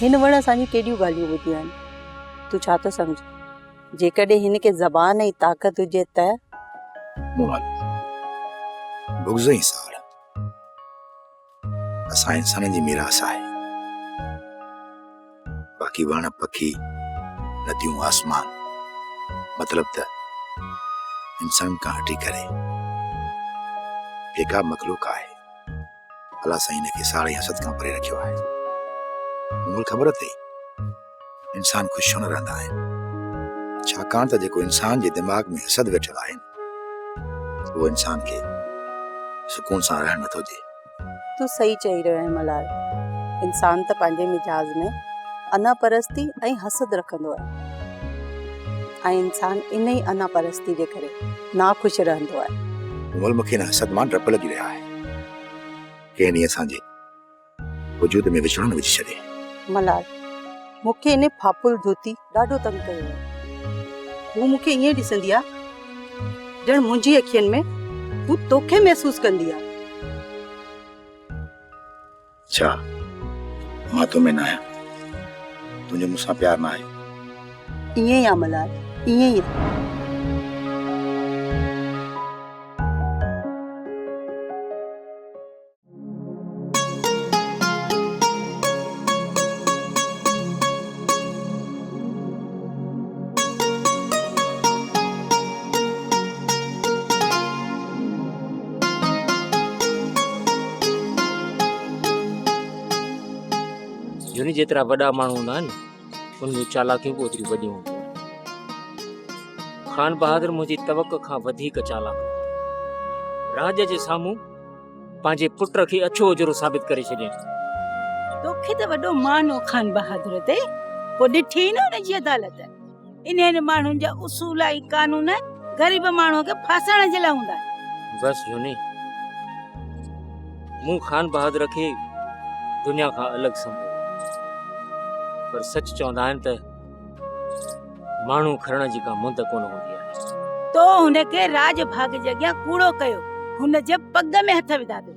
हिन वण असांजी केॾियूं ॻाल्हियूं ॿुधियूं आहिनि। तूं छा थो सम्झ? जेकॾहिं हिन खे ज़बान ऐं ताक़त हुजे त बुग़्ज़ ई साड़ असां इंसाननि जी मीरास आहे। बाक़ी वण पखी नदियूं आसमान मतलब त इंसान खां हटी करे जेका मखलूक आहे अलाह साईं हिन खे साड़े हसद खां परे रखियो आहे। मूंखे ख़बर अथई इंसान ख़ुशि छो न रहंदा आहिनि, छाकाणि त जेको इंसान जे दिमाग़ में हसद वेठल आहे उहो इंसान खे सुकून सां रहण नथो ॾे। तूं सही चई रहियो आहे मलाल। इंसान त पंहिंजे मिजाज में अना परस्ती ऐं हसद रखंदो आहे ऐं इंसान इन ई अना परस्ती जे करे नाख़ुशि रहंदो आहे। उमल मूंखे हिन हसद मां डप लॻी रहिया आहे कंहिं ॾींहुं असांजे वजूद में विछड़ो न विझी छॾे। मलाल, मूंखे इन फापुल धोती ॾाढो तंग कयो आहे। हू मूंखे ईअं ॾिसंदी आहे ॼण मुंहिंजी अखियुनि में हू तोखे महसूस कंदी आहे। छा मां तो में न आहियां? तुंहिंजो मूंसां प्यार न आहे? ईअं ई आहे मलाल, ईअं ई आहे। जुनी जेतिरा वॾा माण्हू हूंदा आहिनि उनजी चालाकियूं बि ओतिरियूं वॾियूं हूंदियूं। खान बहादुर मुंहिंजी तवक़ खां वधीक चालाक राज जे साम्हूं पंहिंजे पुट खे अछो ओजरो साबित करे छॾियईं। तोखे त वॾो मान हो खान बहादुर ते, पोइ ॾिठी न हुनजी अदालत। इन माण्हुनि जा उसूल ऐं कानून ग़रीब माण्हू खे फासण जे लाइ हूंदा। बस जुनी, मूं खान बहादुर खे दुनिया खां अलॻि सम्झो, पर सच चवंदा आहिनि त माण्हू खरण जी का मुंद कोन हूंदी आहे। तो हुनखे राज भाग जे अॻियां कूड़ो कयो, हुन जे पग में हथ विधा अथई।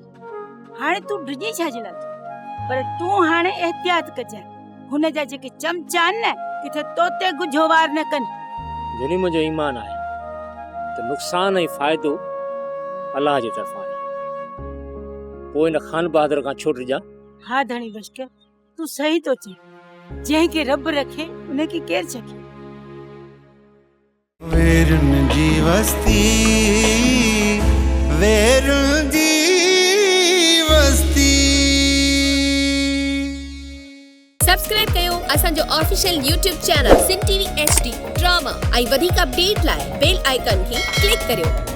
हाणे तूं डिॼी छा जे लाइ? पर तूं हाणे एहतियात कजांइ, हुन जा जेके चमचा आहिनि न किथे तोते गुझो वार न कनि। जुनी, मुंहिंजो ईमान आहे त नुक़सान ऐं फ़ाइदो अलाह जे तरफ़ां आहे। पोइ इन खान बहादुर खां छो डिॼा? हा धणी बशकर, तूं सही तो चई। जंहिंखे रब रखे उनखे केर छके। वेरुन जी वस्ती, वेरुन जी वस्ती। सब्सक्राइब कयो असांजो ऑफिशियल यूट्यूब चैनल सिन टीवी HD ड्रामा ऐं वधीक अपडेट लाइ बेल आइकन खे क्लिक करियो।